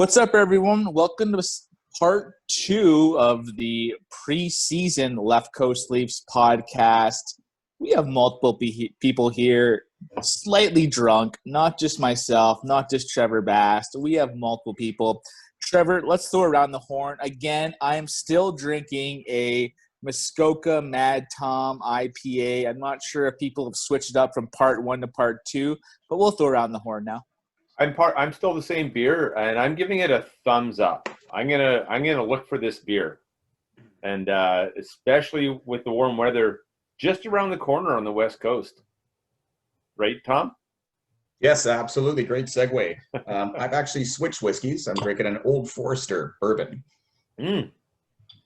What's up, everyone? Welcome to part 2 of the preseason Left Coast Leafs podcast. We have multiple people here, slightly drunk, not just myself, not just Trevor Bast. We have multiple people. Trevor, let's throw around the horn. Again, I am still drinking a Muskoka Mad Tom IPA. I'm not sure if people have switched up from part 1 to part 2, but we'll throw around the horn now. I'm still the same beer, and I'm giving it a thumbs up. I'm gonna look for this beer, and especially with the warm weather just around the corner on the West Coast, right, Tom? Yes, absolutely. Great segue. I've actually switched whiskeys. I'm drinking an Old Forester bourbon.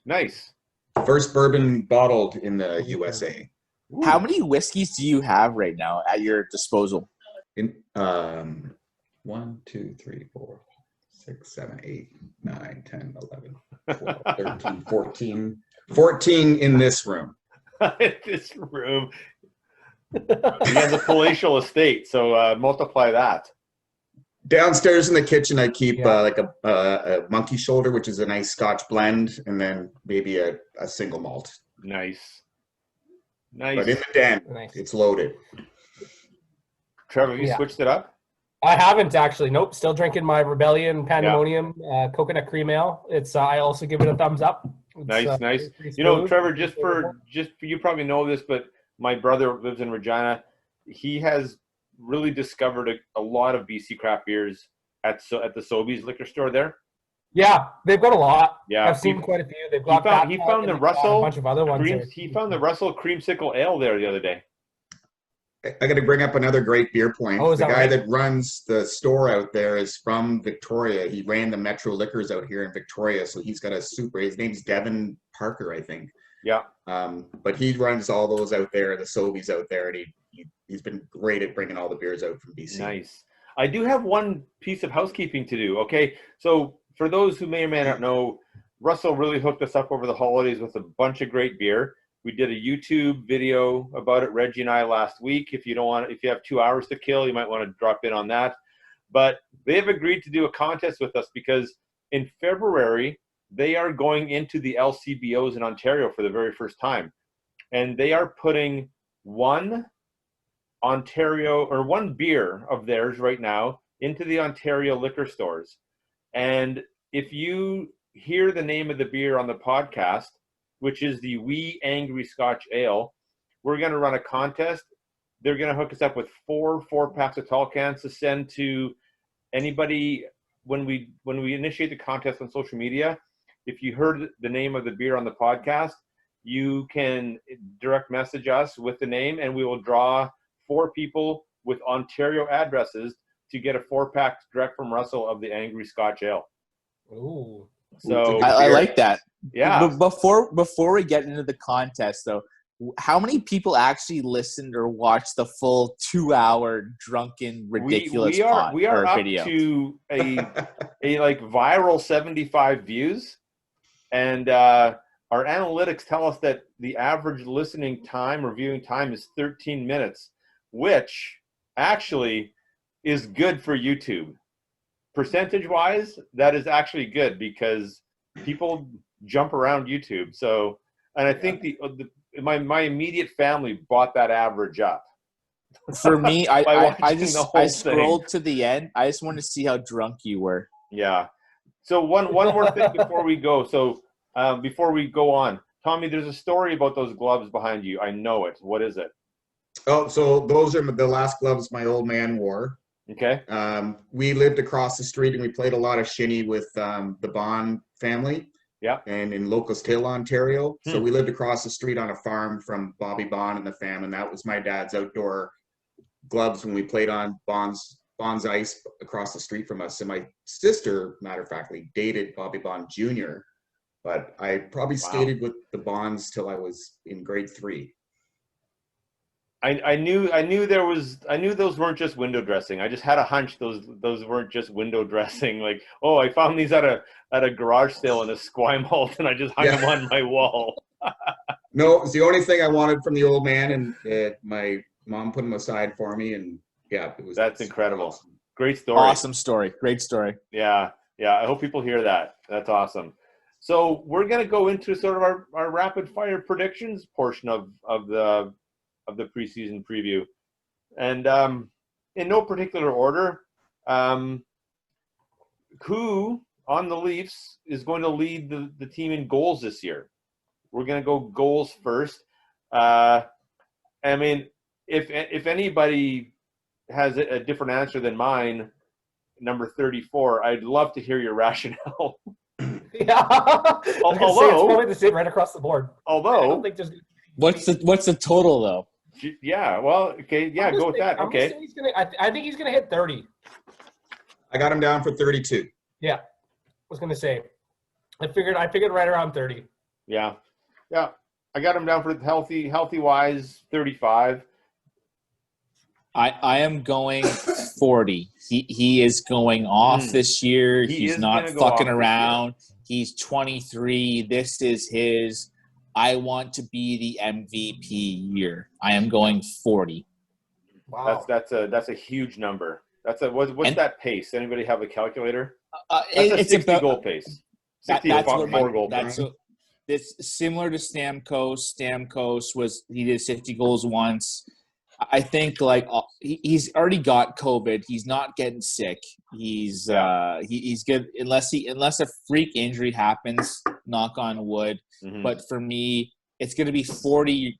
Nice. First bourbon bottled in the USA. How many whiskeys do you have right now at your disposal? 1, 2, 3, 4, 6, 7, 8, 9, 10, 11, 12, 13, 14. 14 in this room. This room. He has a palatial estate, so multiply that. Downstairs in the kitchen, I keep like a monkey shoulder, which is a nice Scotch blend, and then maybe a single malt. Nice. But in the den, it's loaded. Trevor, have you switched it up? I haven't actually. Nope. Still drinking my Rebellion Pandemonium coconut cream ale. It's I also give it a thumbs up. It's, nice. Pretty You know, smooth. Trevor, just for you probably know this, but my brother lives in Regina. He has really discovered a lot of BC craft beers at the Sobeys liquor store there. Yeah, they've got a lot. Yeah, I've seen quite a few. They've got he found the and Russell a bunch of other ones. He found the Russell Creamsicle Ale there the other day. I got to bring up another great beer point. Oh, the guy right? that runs the store out there is from Victoria. He ran the Metro Liquors out here in Victoria, so he's got a super. His name's Devin Parker, I think. Yeah. But he runs all those out there, the Sobeys out there, and he's been great at bringing all the beers out from BC. Nice. I do have one piece of housekeeping to do. Okay, so for those who may or may not know, Russell really hooked us up over the holidays with a bunch of great beer. We did a YouTube video about it, Reggie and I, last week. If you have 2 hours to kill, you might want to drop in on that. But they have agreed to do a contest with us because in February, they are going into the LCBOs in Ontario for the very first time. And they are putting one beer of theirs right now into the Ontario liquor stores. And if you hear the name of the beer on the podcast, which is the Wee Angry Scotch Ale, we're going to run a contest. They're going to hook us up with four packs of tall cans to send to anybody when we initiate the contest on social media. If you heard the name of the beer on the podcast, you can direct message us with the name, and we will draw 4 people with Ontario addresses to get a 4-pack direct from Russell of the Angry Scotch Ale. Ooh. So I like that. Yeah. But before we get into the contest, though, how many people actually listened or watched the full 2-hour drunken ridiculous we are up video? To a like viral 75 views, and our analytics tell us that the average listening time or viewing time is 13 minutes, which actually is good for YouTube. Percentage-wise, that is actually good because people jump around YouTube. So, and I think my immediate family bought that average up. For me, I scrolled to the end. I just wanted to see how drunk you were. Yeah. So one more thing before we go. So before we go on, Tommy, there's a story about those gloves behind you. I know it. What is it? Oh, so those are the last gloves my old man wore. Okay. We lived across the street and we played a lot of shinny with the Bond family. Yeah. And in Locust Hill, Ontario. So we lived across the street on a farm from Bobby Bond and the fam, and that was my dad's outdoor gloves when we played on Bond's ice across the street from us. And my sister, matter of factly, dated Bobby Bond Jr., but I probably skated with the Bonds till I was in grade 3. I knew those weren't just window dressing. I just had a hunch those weren't just window dressing. Like, oh, I found these at a garage sale in a Esquimalt, and I just hung them on my wall. No, it's the only thing I wanted from the old man, and my mom put them aside for me, and yeah, it was. That's incredible. Awesome. Great story. Awesome story. Great story. Yeah. Yeah, I hope people hear that. That's awesome. So we're going to go into sort of our rapid fire predictions portion of the preseason preview. And in no particular order, who on the Leafs is going to lead the team in goals this year? We're going to go goals first. I mean, if anybody has a different answer than mine, number 34, I'd love to hear your rationale. Yeah, I was gonna say it's probably the same right across the board. Although, I don't think there's. What's the total though? Yeah, well, okay, yeah, go with that. Okay, I think he's gonna hit 30. I got him down for 32. Yeah, I was gonna say. I figured right around 30. Yeah. I got him down for healthy wise 35. I am going 40. He is going off this year. He's not fucking around. He's 23. This is his. I want to be the MVP year. I am going 40. Wow, that's a huge number. What's that pace? Anybody have a calculator? It's a 60 about, goal pace. 60 that's goal pace. It's similar to Stamkos. Stamkos he did 50 goals once. I think he's already got COVID. He's not getting sick. He's good unless a freak injury happens. Knock on wood. Mm-hmm. But for me, it's going to be 40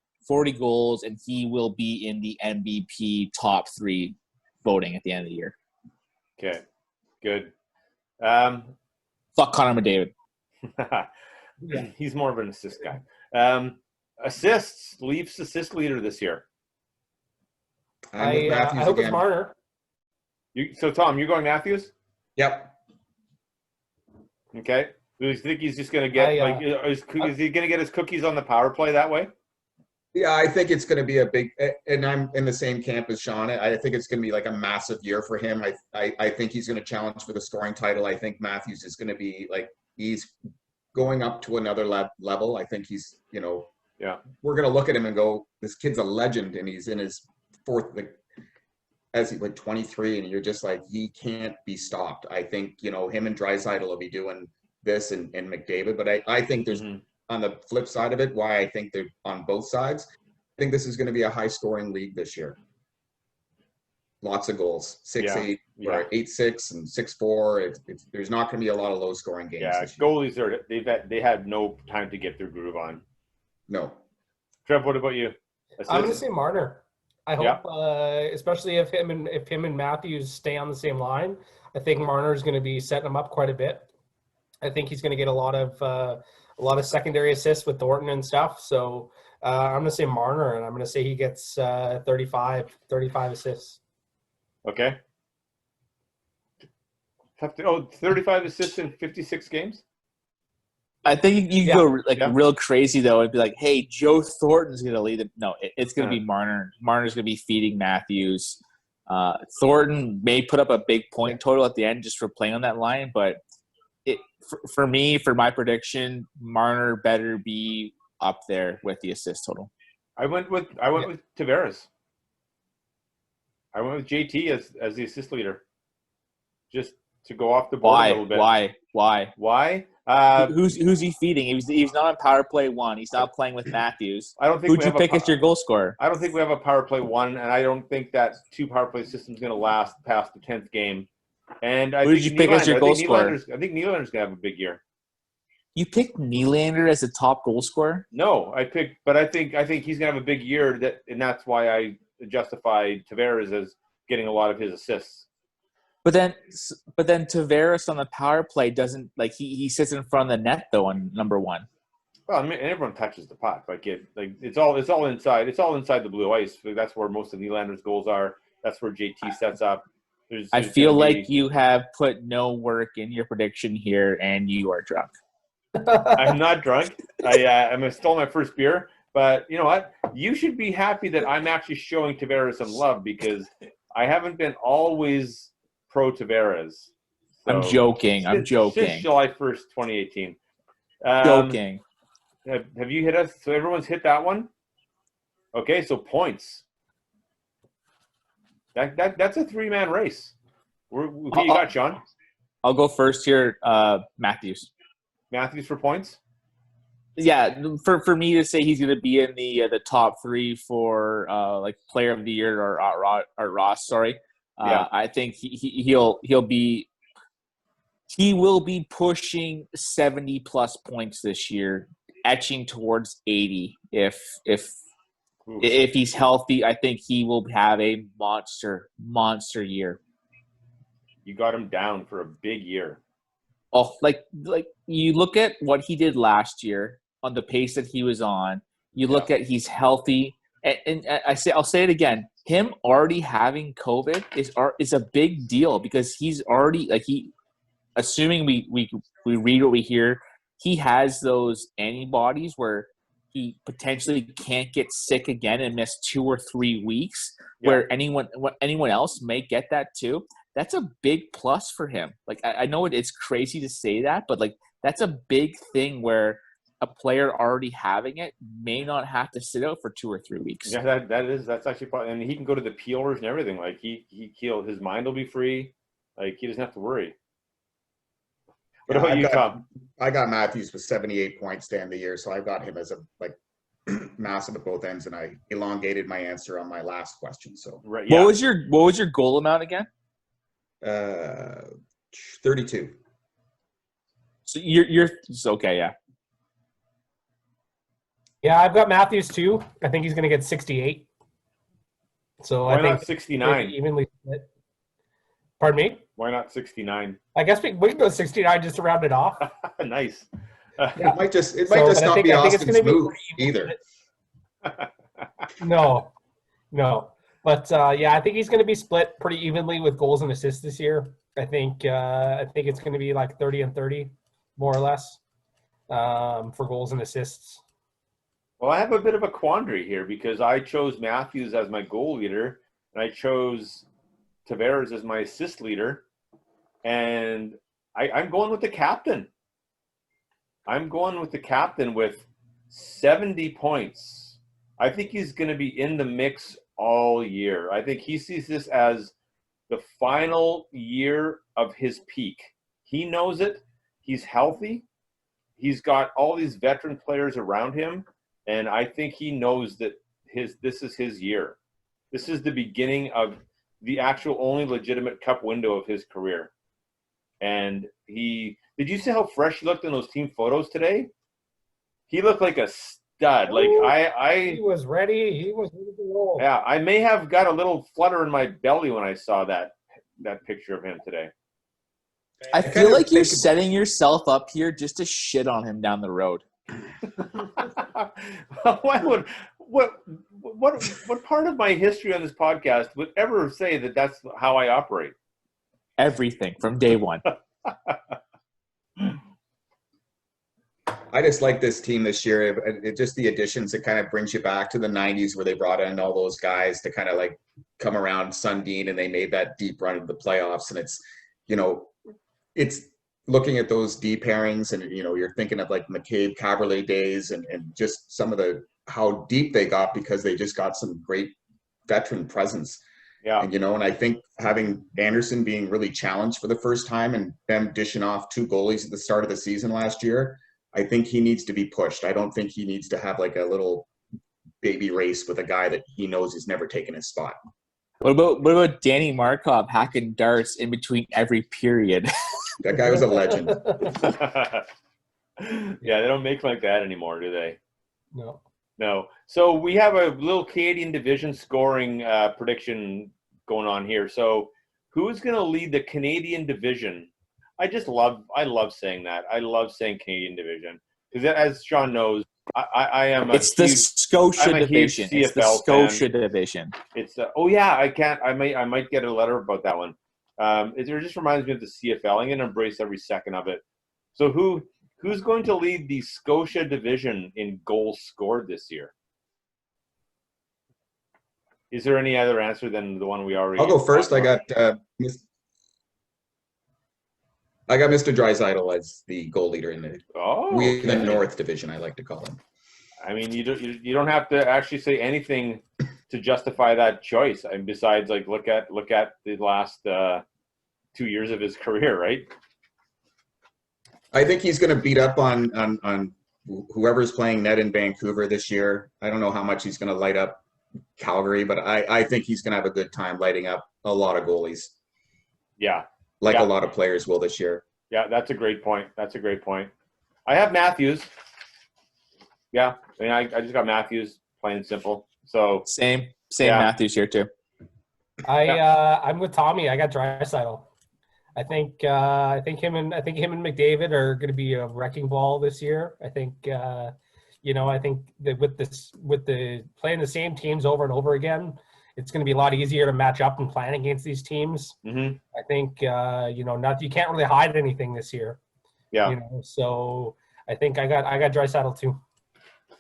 goals, and he will be in the MVP top 3 voting at the end of the year. Okay, good. Fuck Connor McDavid. Yeah. He's more of an assist guy. Assists, Leafs assist leader this year. I hope it's Marner. So, Tom, you're going Matthews? Yep. Okay. Do you think he's just going to get is he going to get his cookies on the power play that way? Yeah, I think it's going to be a big, and I'm in the same camp as Sean. I think it's going to be like a massive year for him. I think he's going to challenge for the scoring title. I think Matthews is going to be he's going up to another level. I think he's, we're going to look at him and go, this kid's a legend, and he's in his fourth, as he 23, and you're just like, he can't be stopped. I think, him and Draisaitl will be doing this and McDavid, but I think there's on the flip side of it, why I think they're on both sides. I think this is going to be a high scoring league this year. Lots of goals, 6-8 or 8-6 and 6-4. There's not going to be a lot of low scoring games. Yeah, goalies they had no time to get their groove on. No. Trev, what about you? I'm going to say Marner. I hope, especially if him and Matthews stay on the same line, I think Marner is going to be setting them up quite a bit. I think he's going to get a lot of secondary assists with Thornton and stuff. So I'm going to say Marner, and I'm going to say he gets 35 assists. Okay. 35 assists in 56 games? I think you go real crazy, though, and be like, hey, Joe Thornton's going to lead it. No, it's going to be Marner. Marner's going to be feeding Matthews. Thornton may put up a big point total at the end just for playing on that line, but for my prediction, Marner better be up there with the assist total. I went with Tavares. I went with JT as the assist leader, just to go off the board a little bit. Why? Who's he feeding? He's not on power play 1. He's not playing with Matthews. I don't think. Who'd you pick as your goal scorer? I don't think we have a power play 1, and I don't think that 2 power play system is going to last past the 10th game. And who did you pick as your goal scorer? I think Nylander's going to have a big year. You picked Nylander as the top goal scorer? No, I think he's going to have a big year, and that's why I justify Tavares as getting a lot of his assists. But then Tavares on the power play doesn't he sits in front of the net though on number 1. Well, I mean, everyone touches the puck. It's all inside. It's all inside the blue ice. That's where most of Nylander's goals are. That's where JT sets up. I feel like you have put no work in your prediction here, and you are drunk. I'm not drunk. I stole my first beer. But you know what? You should be happy that I'm actually showing Tavares some love, because I haven't been always pro Tavares. So, I'm joking. Since July 1st, 2018. Joking. Have you hit us? So everyone's hit that one? Okay, so points. That's a 3-man race. Who you got, Sean? I'll go first here. Matthews. Matthews for points? Yeah, for me to say he's going to be in the top 3 for like player of the year or Ross, sorry. Yeah. I think he will be pushing 70 plus points this year, etching towards 80 if he's healthy. I think he will have a monster year. You got him down for a big year. Oh, like you look at what he did last year on the pace that he was on. You look at he's healthy, and I'll say it again. Him already having COVID is a big deal because he's already assuming we read what we hear, he has those antibodies where he potentially can't get sick again and miss 2 or 3 weeks. Where anyone else may get that too. That's a big plus for him. Like I know it's crazy to say that, but like that's a big thing where a player already having it may not have to sit out for 2 or 3 weeks. Yeah, that's actually probably, and he can go to the peelers and everything. Like his mind will be free. Like he doesn't have to worry. What about you, Tom? I got Matthews with 78 points to end the year, so I got him as a massive at both ends, and I elongated my answer on my last question. So right, yeah. What was your goal amount again? 32. So you're okay, yeah. Yeah, I've got Matthews too. I think he's going to get 68. So Why I think not 69? Evenly split. Pardon me? Why not 69? I guess we can go 69 just to round it off. Nice. It might just not be Austin's move either. No. But yeah, I think he's going to be split pretty evenly with goals and assists this year. I think it's going to be like 30 and 30, more or less, for goals and assists. Well, I have a bit of a quandary here because I chose Matthews as my goal leader, and I chose Tavares as my assist leader, and I'm going with the captain. I'm going with the captain with 70 points. I think he's going to be in the mix all year. I think he sees this as the final year of his peak. He knows it. He's healthy. He's got all these veteran players around him, and I think he knows that this is his year. This is the beginning of the actual only legitimate cup window of his career. And did you see how fresh he looked in those team photos today? He looked like a stud. Like he was ready. He was ready to roll. Yeah, I may have got a little flutter in my belly when I saw that picture of him today. I feel like you're setting yourself up here just to shit on him down the road. What part of my history on this podcast would ever say that that's how I operate? Everything from day one. I just like this team this year. It just the additions, it kind of brings you back to the 90s where they brought in all those guys to kind of like come around Sundin, and they made that deep run into the playoffs. And it's looking at those deep pairings, and you're thinking of like McCabe, Caberlet days, and just some of how deep they got because they just got some great veteran presence. Yeah. And and I think having Anderson being really challenged for the first time and them dishing off 2 goalies at the start of the season last year, I think he needs to be pushed. I don't think he needs to have like a little baby race with a guy that he knows he's never taken his spot. What about Danny Markov hacking darts in between every period? That guy was a legend. Yeah, they don't make like that anymore, do they? No. So we have a little Canadian division scoring prediction going on here. So who's going to lead the Canadian division? I love saying that. I love saying Canadian division because, as Sean knows, I am. It's the Scotia division. It's the Scotia division. It's I might get a letter about that one. It just reminds me of the CFL. I'm going to embrace every second of it. So who's going to lead the Scotia division in goals scored this year? Is there any other answer than the one we already? I'll go first. I got Mr. Draisaitl as the goal leader in the the North Division, I like to call him. I mean, you don't have to actually say anything to justify that choice. And besides, like look at the last 2 years of his career, right? I think he's going to beat up on whoever's playing net in Vancouver this year. I don't know how much he's going to light up Calgary, but I think he's going to have a good time lighting up a lot of goalies. Yeah. Like a lot of players will this year. Yeah, that's a great point. I have Matthews. Yeah, I mean, I just got Matthews, plain and simple. So Same Matthews here too. I'm with Tommy. I got Draisaitl. I think him and McDavid are going to be a wrecking ball this year. I think I think that with the playing the same teams over and over again, it's going to be a lot easier to match up and plan against these teams. Mm-hmm. I think you can't really hide anything this year. Yeah. So I think I got Draisaitl too.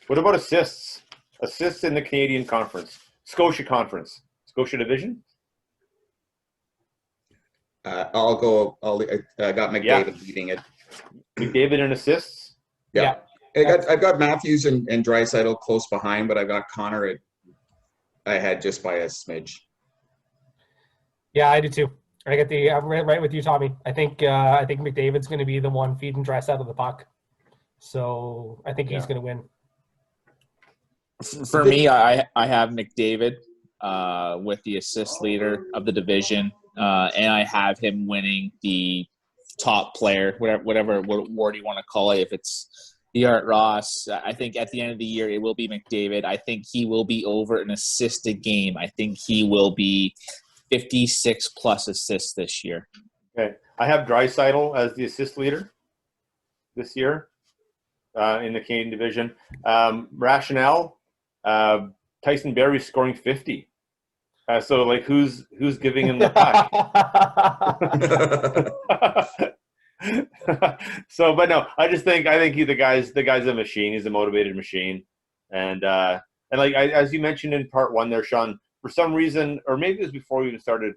What about assists? Assists in the Canadian Conference, Scotia Division. I got McDavid leading it. McDavid in assists. Yeah. I've got Matthews and Draisaitl close behind, but I've got Connor ahead just by a smidge. Yeah, I do too. I'm right with you, Tommy. I think McDavid's going to be the one feeding Draisaitl the puck. So I think he's going to win. For me, I have McDavid with the assist leader of the division, and I have him winning the top player, whatever award you want to call it. If it's the Art Ross, I think at the end of the year it will be McDavid. I think he will be over an assist a game. I think he will be 56 plus assists this year. Okay, I have Draisaitl as the assist leader this year in the Canadian division. Rationale. Tyson Barrie scoring 50. So like who's giving him the puck? So, but no, I think the guy's a machine. He's a motivated machine, and like as you mentioned in part one there, Sean, for some reason, or maybe it was before we even started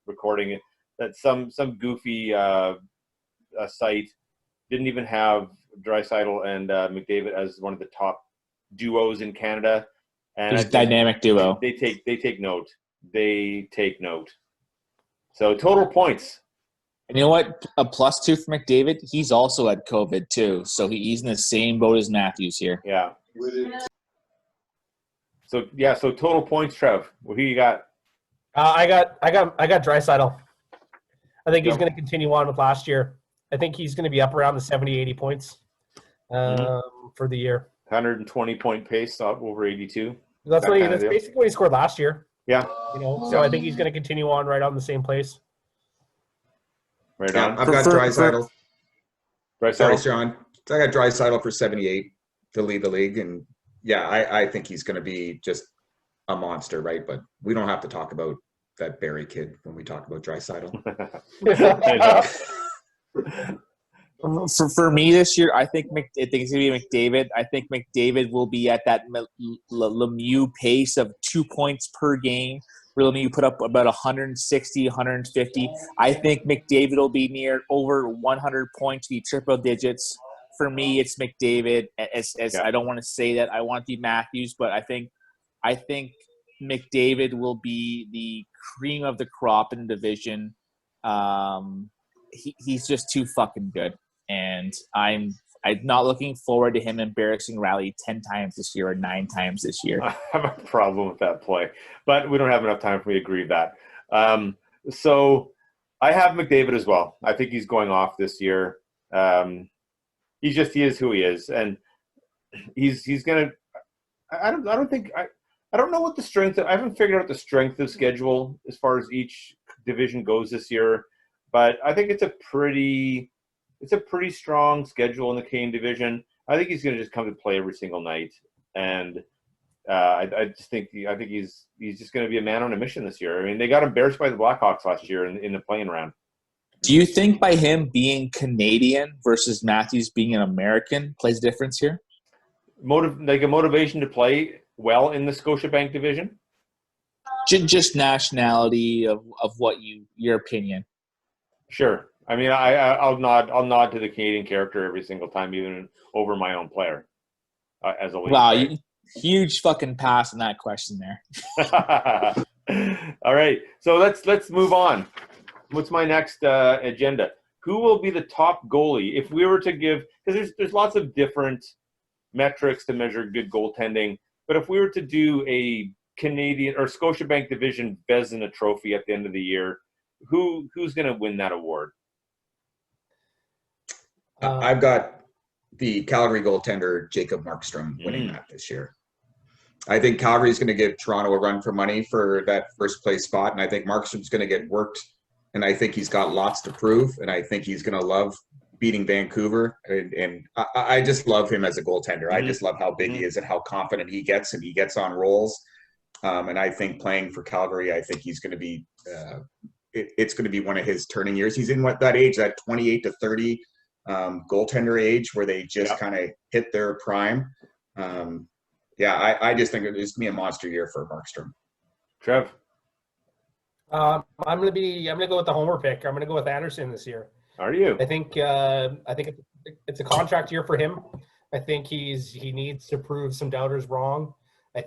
recording it, that some goofy site didn't even have Draisaitl and McDavid as one of the top duos in Canada, and There's a dynamic duo. They take note. So total points. And you know what? A +2 for McDavid. He's also had COVID too, so he's in the same boat as Matthews here. Yeah. So total points, Trev. What do you got? I got Draisaitl. I think he's going to continue on with last year. I think he's going to be up around the 70, 80 points for the year. 120-point pace over 82. That's basically what he scored last year. Yeah. So I think he's going to continue on right on the same place. Right on. I've got Draisaitl. Sorry, Sean. I got Draisaitl for 78 to lead the league, and I think he's going to be just a monster, right? But we don't have to talk about that Barrie kid when we talk about Draisaitl. For me this year, I think it's going to be McDavid. I think McDavid will be at that Lemieux pace of 2 points per game. Lemieux put up about 160, 150. I think McDavid will be near over 100 points, be triple digits. For me, it's McDavid. I don't want to say that I want to be Matthews, but I think McDavid will be the cream of the crop in the division. He's just too fucking good. And I'm not looking forward to him embarrassing Raleigh 10 times this year or 9 times this year. I have a problem with that play, but we don't have enough time for me to agree with that. So I have McDavid as well. I think he's going off this year. He is who he is, and he's gonna. I don't know what the strength. I haven't figured out the strength of schedule as far as each division goes this year, but I think it's a pretty strong schedule in the Canadian division. I think he's going to just come to play every single night, and I think he's just going to be a man on a mission this year. I mean, they got embarrassed by the Blackhawks last year in the play-in round. Do you think by him being Canadian versus Matthews being an American plays a difference here? Like a motivation to play well in the Scotiabank division? Just nationality of what your opinion. Sure. I mean, I'll nod to the Canadian character every single time, even over my own player as a league. Wow, huge fucking pass in that question there. All right, so let's move on. What's my next agenda? who will be the top goalie if we were to give, because there's lots of different metrics to measure good goaltending, but if we were to do a Canadian or Scotiabank Division Vezina Trophy at the end of the year, who's going to win that award? I've got the Calgary goaltender Jacob Markstrom winning that this year. I think Calgary is going to give Toronto a run for money for that first place spot, and I think Markstrom's going to get worked, and I think he's got lots to prove, and I think he's going to love beating Vancouver, and I just love him as a goaltender. I just love how big he is and how confident he gets, and he gets on rolls. And I think playing for Calgary, I think he's going to be it's going to be one of his turning years. He's in that age, that 28 to 30 goaltender age, where they just kind of hit their prime. I just think it's going to be a monster year for Markstrom. Trev? I'm going to go with the homer pick. I'm going to go with Anderson this year. Are you? I think it's a contract year for him. I think he needs to prove some doubters wrong. I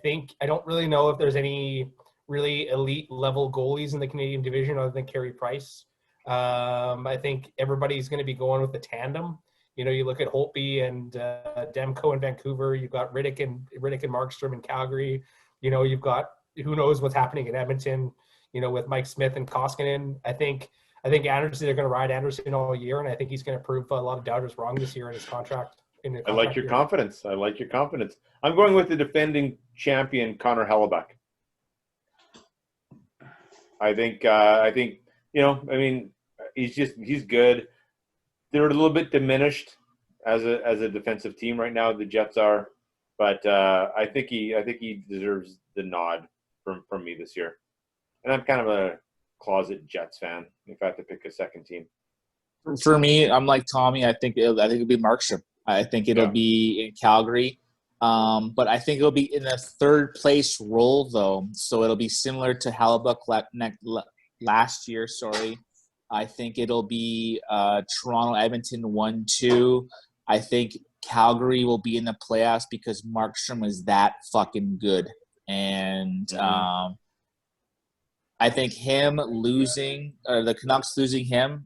don't really know if there's any really elite level goalies in the Canadian division other than Carey Price. I think everybody's going to be going with the tandem. You look at Holtby and Demko in Vancouver. You've got Riddick and Markstrom in Calgary. You've got who knows what's happening in Edmonton. With Mike Smith and Koskinen. I think Anderson, they're going to ride Anderson all year, and I think he's going to prove a lot of doubters wrong this year in his contract. I like your confidence. I'm going with the defending champion, Connor Hellebuck. I think he's good. They're a little bit diminished as a defensive team right now. The Jets are, but I think he deserves the nod from me this year. And I'm kind of a closet Jets fan if I have to pick a second team. For me, I'm like Tommy. I think it'll be Markstrom. I think it'll be in Calgary. But I think it'll be in a third place role, though. So it'll be similar to Hellebuck last year. I think it'll be Toronto, Edmonton 1-2. I think Calgary will be in the playoffs because Markstrom is that fucking good. And I think him losing, or the Canucks losing him,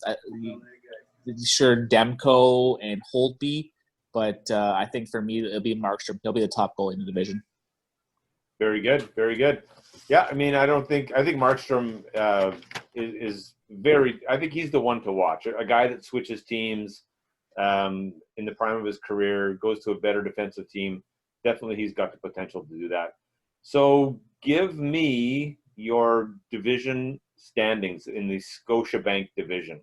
sure, Demko and Holtby, but I think for me it'll be Markstrom. He'll be the top goalie in the division. Very good, very good. Yeah, I think Markstrom is very. I think he's the one to watch. A guy that switches teams in the prime of his career, goes to a better defensive team. Definitely, he's got the potential to do that. So, give me your division standings in the Scotiabank division.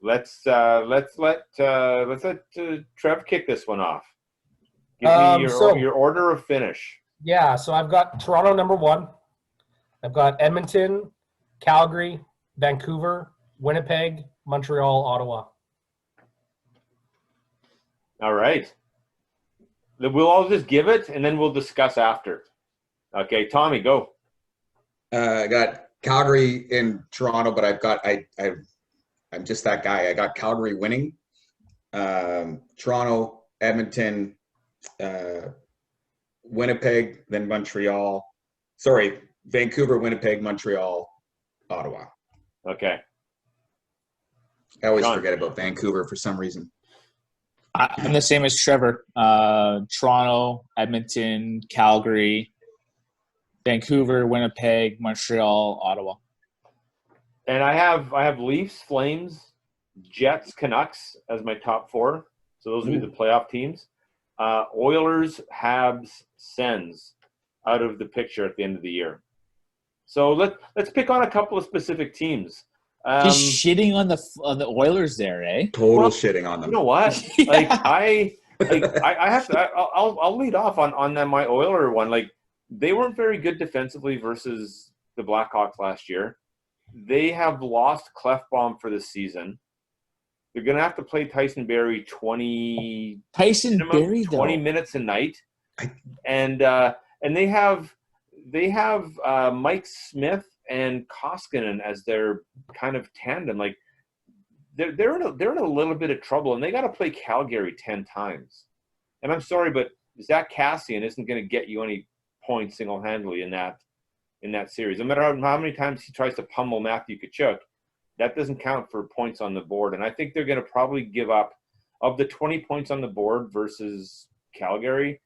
Let's let Trev kick this one off. Give me your order of finish. Yeah, so I've got Toronto number 1. I've got Edmonton, Calgary, Vancouver, Winnipeg, Montreal, Ottawa. All right. We'll all just give it, and then we'll discuss after. Okay, Tommy, go. I got Calgary in Toronto, but I'm just that guy. I got Calgary winning. Toronto, Edmonton, Winnipeg, then Montreal. Sorry, Vancouver, Winnipeg, Montreal, Ottawa. Okay. I always forget about Vancouver for some reason. I'm the same as Trevor. Toronto, Edmonton, Calgary, Vancouver, Winnipeg, Montreal, Ottawa. And I have Leafs, Flames, Jets, Canucks as my top 4. So those would be the playoff teams. Oilers, Habs, Sens out of the picture at the end of the year. So let's pick on a couple of specific teams. Just shitting on the Oilers there, eh? Total shitting on them. You know what? I have to. I'll lead off on my Oiler one. Like, they weren't very good defensively versus the Blackhawks last year. They have lost Clefbaum for the season. They're going to have to play Tyson Barrie 20 minutes a night, and they have Mike Smith and Koskinen as their kind of tandem. Like, they're in a little bit of trouble, and they got to play Calgary 10 times. And I'm sorry, but Zach Kassian isn't going to get you any points single-handedly in that series. No matter how many times he tries to pummel Matthew Tkachuk, that doesn't count for points on the board. And I think they're going to probably give up, of the 20 points on the board versus Calgary,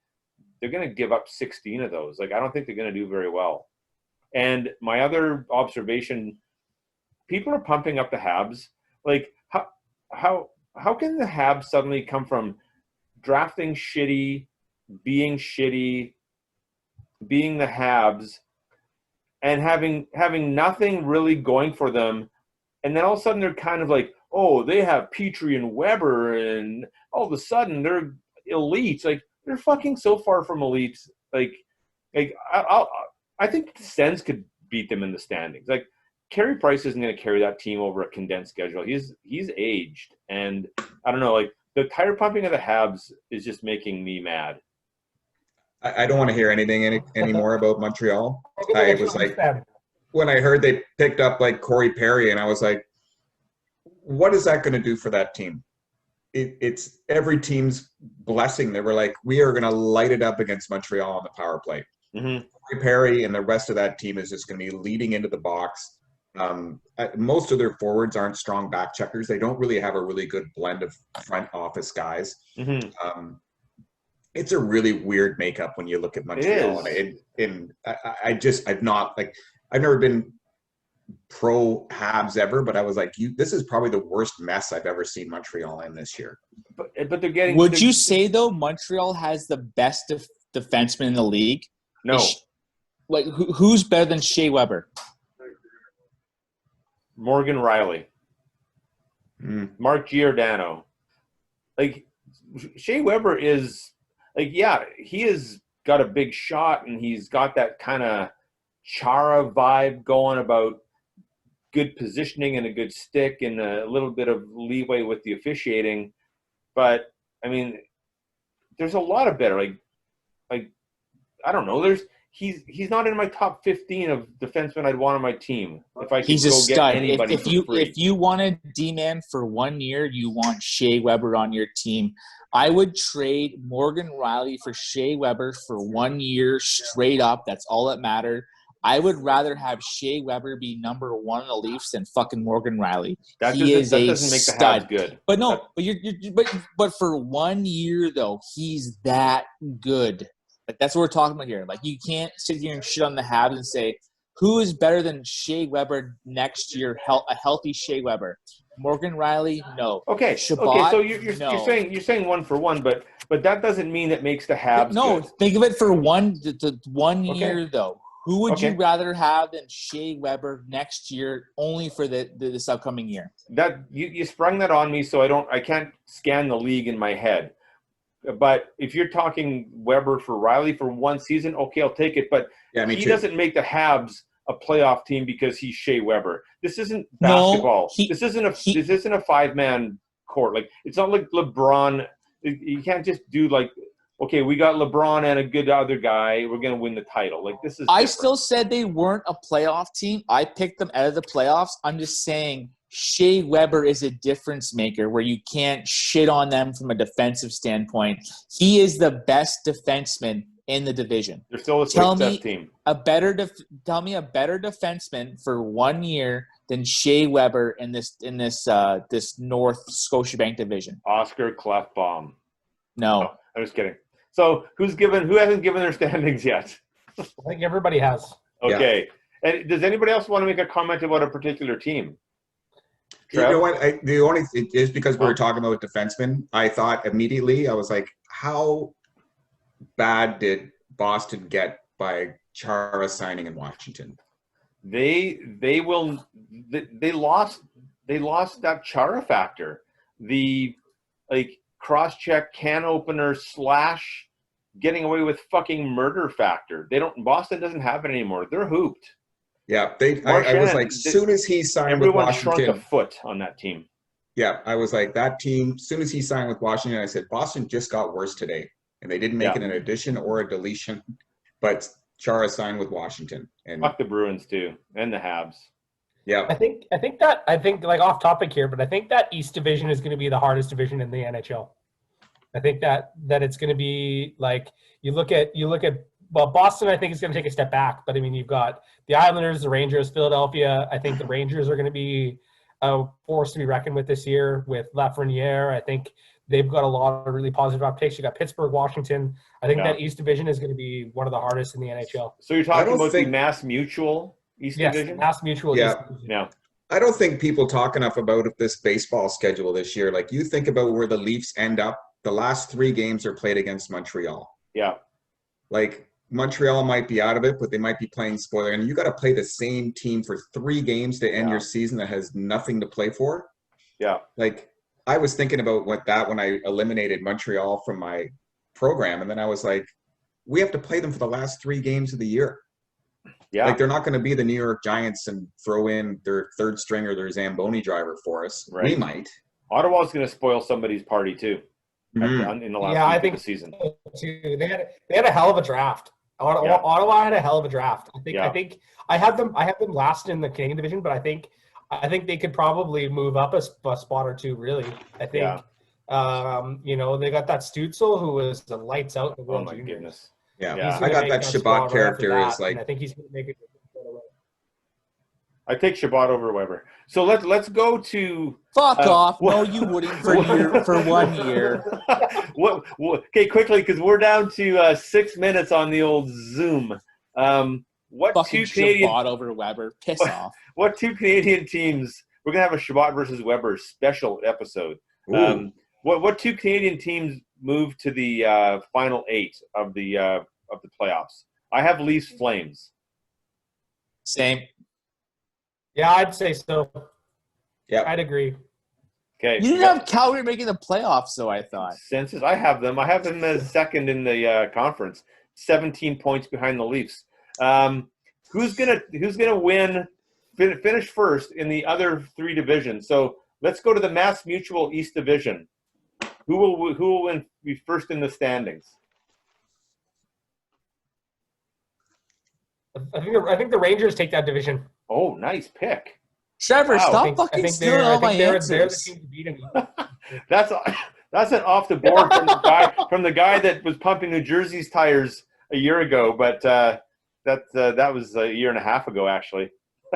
they're going to give up 16 of those. Like, I don't think they're going to do very well. And my other observation, people are pumping up the Habs. Like, how can the Habs suddenly come from drafting shitty, being the Habs, and having nothing really going for them, and then all of a sudden they're kind of like, oh, they have Petrie and Weber, and all of a sudden they're elites. Like, they're fucking so far from elites. Like I think the Sens could beat them in the standings. Like, Carey Price isn't going to carry that team over a condensed schedule. He's aged, and I don't know. Like, the tire pumping of the Habs is just making me mad. I don't want to hear anything anymore about Montreal. I was like, when I heard they picked up like Corey Perry, and I was like, what is that going to do for that team? It's every team's blessing. They were like, we are going to light it up against Montreal on the power play. Mm-hmm. Corey Perry and the rest of that team is just going to be leading into the box. Most of their forwards aren't strong back checkers. They don't really have a really good blend of front office guys. Mm-hmm. It's a really weird makeup when you look at Montreal. And I've never been pro Habs ever, but I was like, this is probably the worst mess I've ever seen Montreal in this year. But they're getting. Would you say though Montreal has the best defenseman in the league? No. Like who's better than Shea Weber? Morgan Riley. Mark Giordano. Like, Shea Weber is like, yeah, he has got a big shot, and he's got that kind of Chara vibe going about good positioning and a good stick and a little bit of leeway with the officiating. But I mean, there's a lot of better, like I don't know. He's not in my top 15 of defensemen I'd want on my team. If I could He's a go stud. get anybody If you want a D-man for 1 year, you want Shea Weber on your team. I would trade Morgan Riley for Shea Weber for 1 year straight up. That's all that mattered. I would rather have Shea Weber be number one in the Leafs than fucking Morgan Riley. That he is a doesn't make the stud. Habs good. But no, but for 1 year though, he's that good. Like, that's what we're talking about here. Like, you can't sit here and shit on the Habs and say, who is better than Shea Weber next year, a healthy Shea Weber? Morgan Riley, no. Okay, Shabbat, so you're saying 1 for 1, but that doesn't mean it makes the Habs no, good. Think of it for one Okay. year, though. Who would you rather have than Shea Weber next year, only for this upcoming year? That you sprung that on me, so I can't scan the league in my head. But if you're talking Weber for Riley for 1 season, okay, I'll take it. But he doesn't make the Habs a playoff team because he's Shea Weber. This isn't basketball. This isn't a 5-man court. Like, it's not like LeBron. You can't just do like, okay, we got LeBron and a good other guy, we're going to win the title. Like, this is different. I still said they weren't a playoff team. I picked them out of the playoffs. I'm just saying Shea Weber is a difference maker where you can't shit on them from a defensive standpoint. He is the best defenseman in the division. They're still a success team. Tell me a better defenseman for 1 year than Shea Weber in this North Scotiabank division. Oscar Klefbom. No, I'm just kidding. So who hasn't given their standings yet? I think everybody has. Okay. Yeah. And does anybody else want to make a comment about a particular team? You know what? The only thing is, because we were talking about defensemen, I thought immediately, I was like, how bad did Boston get by Chara signing in Washington? They lost that Chara factor. The cross-check can opener / getting away with fucking murder factor. Boston doesn't have it anymore. They're hooped. Yeah, I was like, soon as he signed with Washington, everyone shrunk a foot on that team. Yeah, I was like, that team, as soon as he signed with Washington, I said, Boston just got worse today. And they didn't make it an addition or a deletion, but Chara signed with Washington. And fuck the Bruins too, and the Habs. Yeah. I think like off topic here, but I think that East Division is going to be the hardest division in the NHL. I think that it's going to be like, you look at well, Boston, I think, is going to take a step back. But, I mean, you've got the Islanders, the Rangers, Philadelphia. I think the Rangers are going to be a force to be reckoned with this year with Lafreniere. I think they've got a lot of really positive uptakes. You got Pittsburgh, Washington. I think that East Division is going to be one of the hardest in the NHL. So you're talking about the Mass Mutual East Division? Yes, Mass Mutual Yeah. East Division. Yeah. I don't think people talk enough about this baseball schedule this year. Like, you think about where the Leafs end up, the last 3 games are played against Montreal. Yeah. Like, Montreal might be out of it, but they might be playing spoiler. And you got to play the same team for 3 games to end your season that has nothing to play for. Yeah. Like, I was thinking about when I eliminated Montreal from my program. And then I was like, we have to play them for the last 3 games of the year. Yeah. Like, they're not going to be the New York Giants and throw in their third stringer, their Zamboni driver for us. Right. We might. Ottawa's going to spoil somebody's party too in the last week of the season. Too. They had a hell of a draft. Ottawa had a hell of a draft. I think I have them last in the Canadian division, but I think they could probably move up a spot or 2. Really, I think. They got that Stutzel who was the lights out in the World Juniors. Goodness. Yeah. I got that Shabbat character is like. I think he's going to make it. I take Shabbat over Weber. So let's go to fuck off. No, you wouldn't for 1 year. Okay, quickly, because we're down to 6 minutes on the old Zoom. What fucking 2 Canadian Shabbat over Weber? Piss off. What 2 Canadian teams? We're gonna have a Shabbat versus Weber special episode. What 2 Canadian teams move to the final 8 of the playoffs? I have Leafs Flames. Same. Yeah, I'd say so. Yeah, I'd agree. Okay. You didn't have Calgary making the playoffs, though, I thought. Census, I have them. I have them as second in the conference, 17 points behind the Leafs. Who's gonna win? Finish first in the other 3 divisions. So let's go to the Mass Mutual East Division. Who will win? Be first in the standings? I think the Rangers take that division. Oh, nice pick. Trevor, Wow. stop fucking stealing all my they're answers. the team to beat him. That's an off the board from the guy that was pumping New Jersey's tires a year ago, but that was a year and a half ago, actually.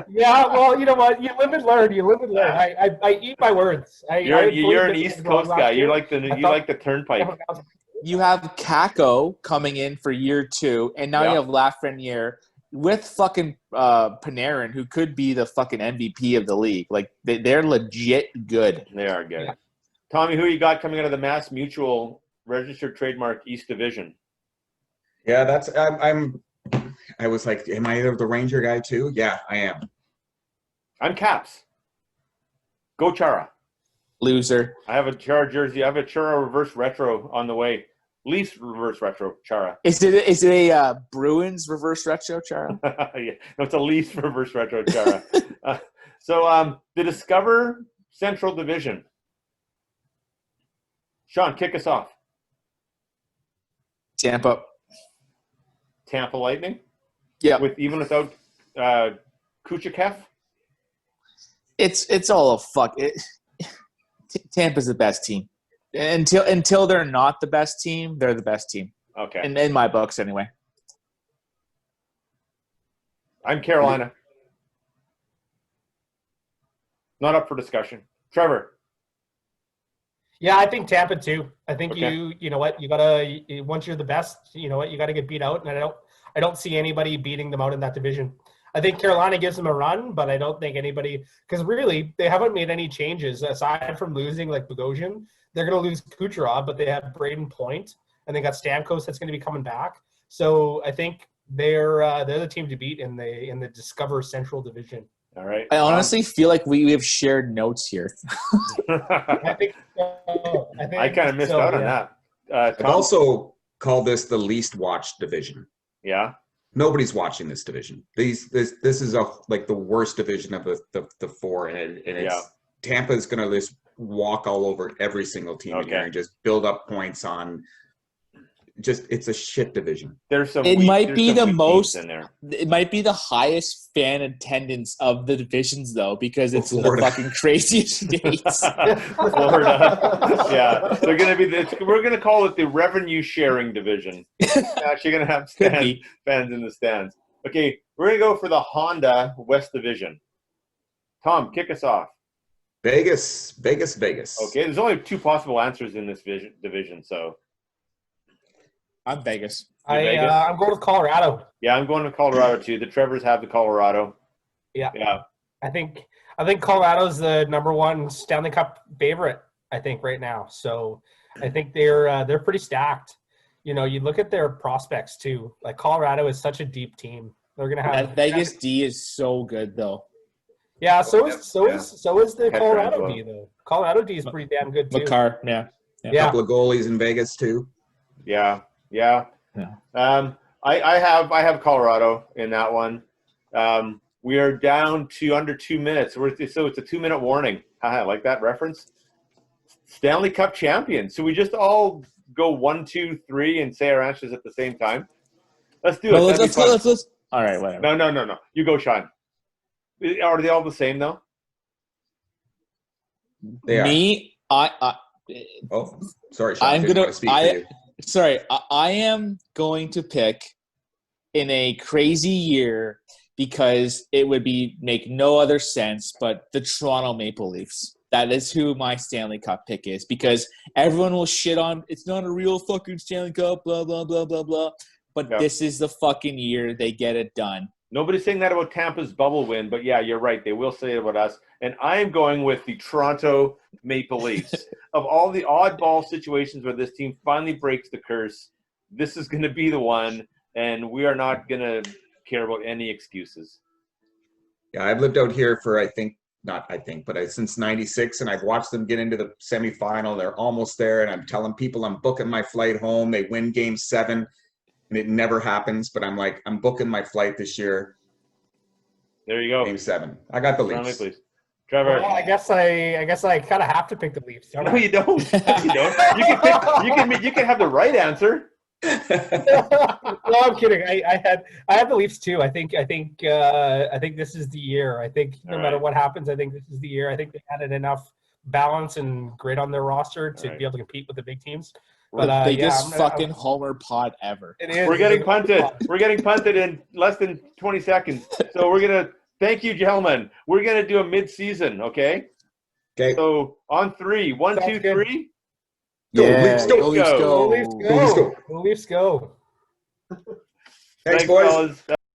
Yeah, well, you know what? You live and learn. I eat my words. You're an East Coast guy. You like the turnpike. You have Kako coming in for year 2, and now you have Lafreniere with fucking Panarin, who could be the fucking MVP of the league. Like, they're legit good. They are good. Yeah. Tommy, who you got coming out of the Mass Mutual Registered Trademark East Division? Yeah, that's I was like, am I the Ranger guy too? Yeah, I am. I'm Caps. Go Chara. Loser. I have a Chara jersey. I have a Chara reverse retro on the way. Leafs reverse retro Chara. Is it a Bruins reverse retro Chara? Yeah, no, it's a Leafs reverse retro Chara. So the Discover Central Division. Sean, kick us off. Tampa Lightning. Yeah. Without Kucherov. It's all a fuck. Tampa's the best team. Until they're not the best team, they're the best team. Okay. In my books, anyway. I'm Carolina. Not up for discussion. Trevor. Yeah, I think Tampa too. I think you know what, you gotta, once you're the best, you know what, you gotta get beat out, and I don't see anybody beating them out in that division. I think Carolina gives them a run, but I don't think anybody, because really they haven't made any changes aside from losing like Bogosian. They're gonna lose Kucherov, but they have Braden Point, and they got Stamkos that's gonna be coming back. So I think they're the team to beat in the Discover Central Division. All right. I honestly feel like we have shared notes here. I think so. I kind of missed out on that. I've also called this the least watched division. Yeah. Nobody's watching this division. This is like the worst division of the 4, and it's Tampa's gonna just walk all over every single team in here and just build up points on. It's a shit division. It might be the highest fan attendance of the divisions, though, because it's the fucking craziest states. Florida. Yeah. They're going to be we're going to call it the revenue sharing division. Actually going to have fans in the stands. Okay, we're going to go for the Honda West Division. Tom, kick us off. Vegas. Okay, there's only 2 possible answers in this division, so. I'm Vegas. Vegas? I'm going with Colorado. Yeah, I'm going to Colorado too. The Trevors have the Colorado. Yeah. I think Colorado's the number 1 Stanley Cup favorite, I think, right now. So I think they're pretty stacked. You know, you look at their prospects too. Like Colorado is such a deep team. They're gonna have That Vegas D is so good though. Yeah, so is the Petrangelo. Colorado D though. Colorado D is pretty damn good too. Makar, yeah. A couple of goalies in Vegas too. Yeah. I have Colorado in that one. We are down to under 2 minutes, so it's a 2-minute warning. I like that reference. Stanley Cup champion. So we just all go 1, 2, 3 and say our answers at the same time. Let's do it. Let's. All right, whatever. No. You go, Sean. Are they all the same though? They are. Me, Oh, sorry, Sean. I'm Didn't gonna. want to speak for you. Sorry, I am going to pick in a crazy year because it would make no other sense, but the Toronto Maple Leafs. That is who my Stanley Cup pick is, because everyone will shit on it's not a real fucking Stanley Cup, blah, blah, blah, blah, blah. But This is the fucking year they get it done. Nobody's saying that about Tampa's bubble win, but yeah, you're right. They will say it about us. And I'm going with the Toronto Maple Leafs. Of all the oddball situations where this team finally breaks the curse, this is going to be the one, and we are not going to care about any excuses. Yeah, I've lived out here for since '96, and I've watched them get into the semifinal. They're almost there, and I'm telling people I'm booking my flight home. They win Game 7, and it never happens. But I'm like, I'm booking my flight this year. There you go. Game 7. I got the Leafs. Please. Trevor. Well, I guess I kind of have to pick the Leafs. Don't No, I? you don't. You don't. You can have the right answer. No, I'm kidding. I had the Leafs too. I think this is the year. I think no matter what happens, I think this is the year. I think they added enough balance and grit on their roster to be able to compete with the big teams. But The biggest fucking homer pod ever. It is. We're getting punted. We're getting punted in less than 20 seconds. So we're gonna thank you, gentlemen. We're gonna do a mid-season, okay? Okay. So on 3, 1, 2, 3. Go, Leafs, go. Leafs go. Leafs go. Leafs go. Thanks, boys. fellas.